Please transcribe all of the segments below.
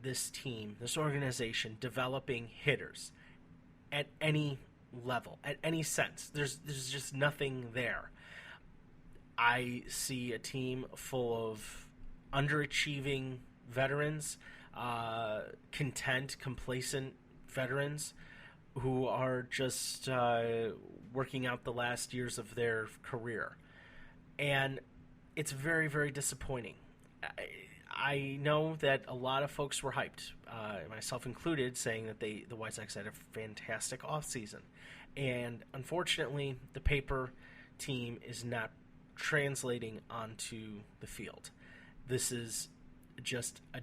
this team, this organization, developing hitters at any level, at any sense. There's just nothing there. I see a team full of underachieving veterans, complacent veterans who are just working out the last years of their career. And it's very, very disappointing. I know that a lot of folks were hyped, myself included, saying that the White Sox had a fantastic offseason. And unfortunately, the paper team is not translating onto the field. This is just a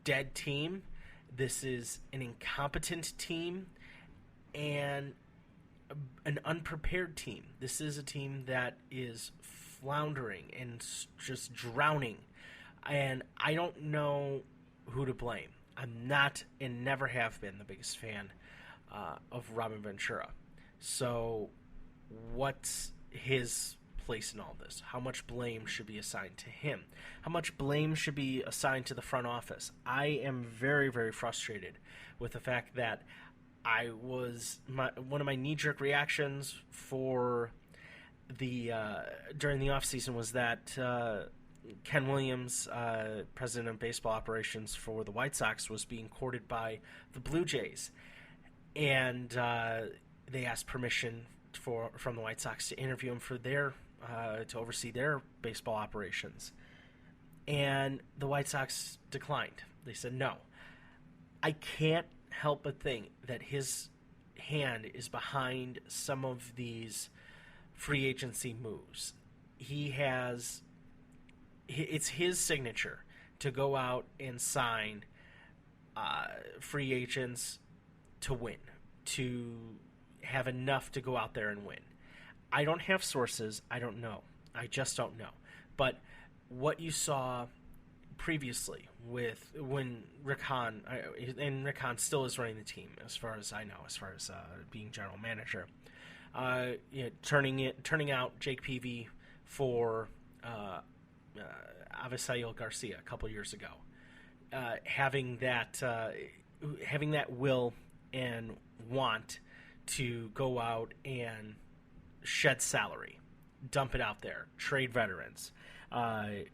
dead team. This is an incompetent team and an unprepared team. This is a team that is floundering and just drowning. And I don't know who to blame. I'm not and never have been the biggest fan of Robin Ventura. So what's his place in all this? How much blame should be assigned to him? How much blame should be assigned to the front office? I am very, very frustrated with the fact that one of my knee-jerk reactions for during the offseason was that Ken Williams, president of baseball operations for the White Sox, was being courted by the Blue Jays, and they asked permission from the White Sox to interview him for to oversee their baseball operations, and the White Sox declined. They said no. I can't help but think that his hand is behind some of these free agency moves. It's his signature to go out and sign free agents to win, to have enough to go out there and win. I don't have sources. I don't know. I just don't know. But what you saw previously with when Rick Hahn, and Rick Hahn still is running the team as far as I know, as far as being general manager, turning out Jake Peavy for Avisail Garcia a couple years ago, having that will and want to go out and shed salary, dump it out there, trade veterans,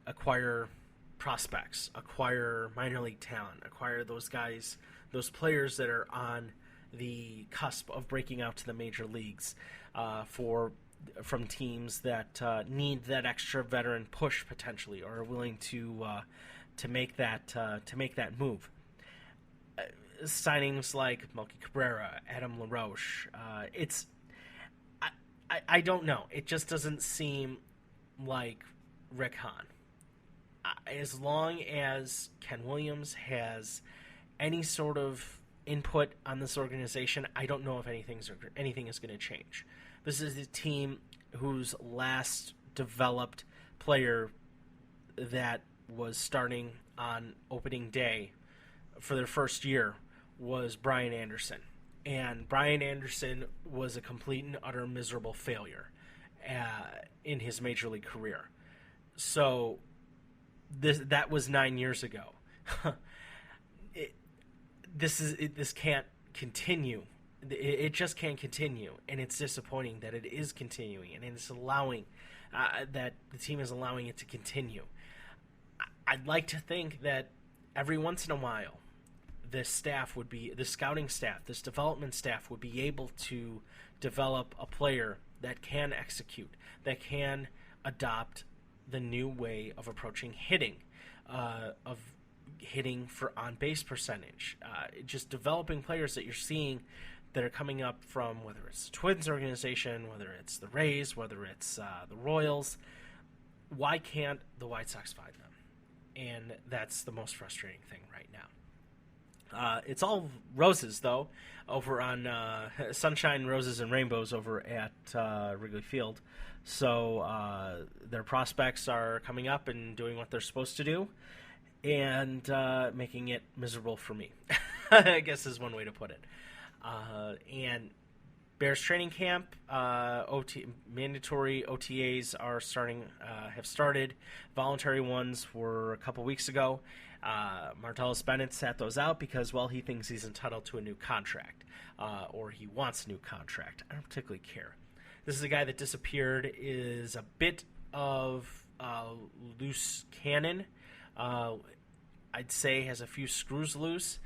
acquire prospects, acquire minor league talent, acquire those guys, those players that are on the cusp of breaking out to the major leagues, from teams that need that extra veteran push potentially, or are willing to make that move. Signings like Melky Cabrera, Adam LaRoche, I don't know. It just doesn't seem like Rick Hahn. As long as Ken Williams has any sort of input on this organization, I don't know if anything is going to change. This is a team whose last developed player that was starting on opening day for their first year was Brian Anderson. And Brian Anderson was a complete and utter miserable failure in his major league career. So that was 9 years ago. This can't continue. It just can't continue, and it's disappointing that it is continuing, and it's allowing that the team is allowing it to continue. I'd like to think that every once in a while, the scouting staff, this development staff would be able to develop a player that can execute, that can adopt the new way of approaching hitting, of hitting for on-base percentage, just developing players that you're seeing that are coming up from, whether it's the Twins organization, whether it's the Rays, whether it's the Royals. Why can't the White Sox find them? And that's the most frustrating thing right now. It's all roses, though, over on Sunshine, Roses, and Rainbows over at Wrigley Field. So their prospects are coming up and doing what they're supposed to do, and making it miserable for me, I guess is one way to put it. And Bears training camp, mandatory OTAs are have started. Voluntary ones were a couple weeks ago. Martellus Bennett sat those out because, well, he thinks he's entitled to a new contract, or he wants a new contract. I don't particularly care. This is a guy that disappeared, is a bit of loose cannon. I'd say has a few screws loose.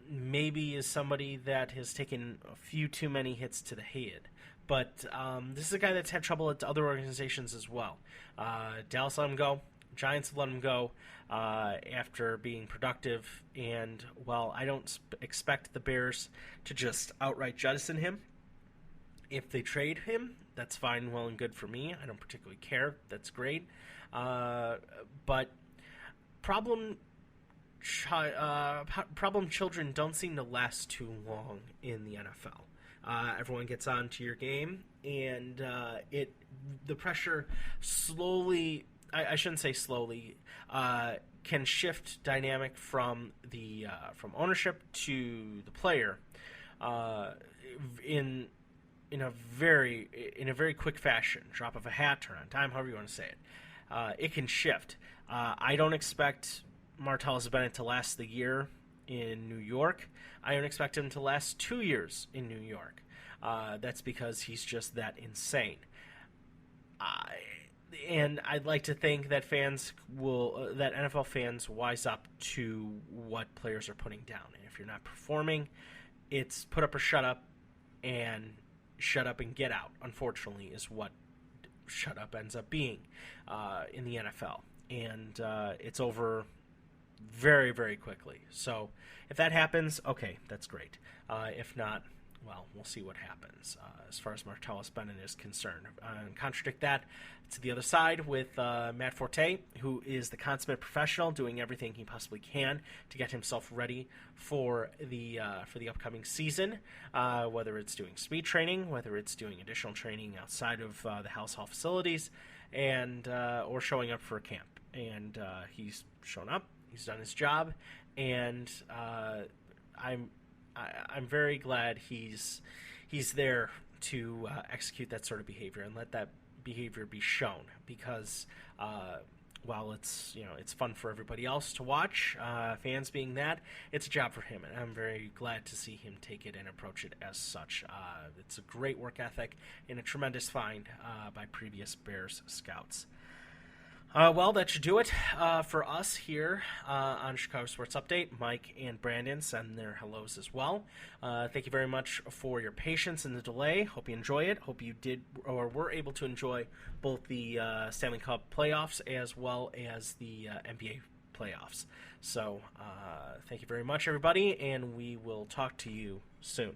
Maybe is somebody that has taken a few too many hits to the head. But this is a guy that's had trouble at other organizations as well. Dallas let him go. Giants let him go after being productive. And, well, I don't expect the Bears to just outright jettison him. If they trade him, that's fine, well and good for me. I don't particularly care. That's great. But problem children don't seem to last too long in the NFL. Everyone gets onto your game, and the pressure slowly, I shouldn't say slowly, can shift dynamic from ownership to the player in a very quick fashion. Drop of a hat, turn on time, however you want to say it. It can shift. I don't expect Martellus Bennett to last the year in New York. I don't expect him to last 2 years in New York. That's because he's just that insane. And I'd like to think that that NFL fans wise up to what players are putting down. And if you're not performing, it's put up or shut up, and shut up and get out, unfortunately, is what shut up ends up being in the NFL. And it's over very, very quickly. So if that happens, okay, that's great. If not, well, we'll see what happens as far as Martellus Bennett is concerned. And contradict that to the other side with Matt Forte, who is the consummate professional, doing everything he possibly can to get himself ready for the upcoming season, whether it's doing speed training, whether it's doing additional training outside of the House Hall facilities, and or showing up for a camp. And he's shown up. He's done his job, and I'm very glad he's there to execute that sort of behavior and let that behavior be shown, because while it's fun for everybody else to watch, fans being that, it's a job for him, and I'm very glad to see him take it and approach it as such. It's a great work ethic and a tremendous find by previous Bears scouts. Well, that should do it for us here on Chicago Sports Update. Mike and Brandon send their hellos as well. Thank you very much for your patience in the delay. Hope you enjoy it. Hope you did or were able to enjoy both the Stanley Cup playoffs as well as the NBA playoffs. So thank you very much, everybody, and we will talk to you soon.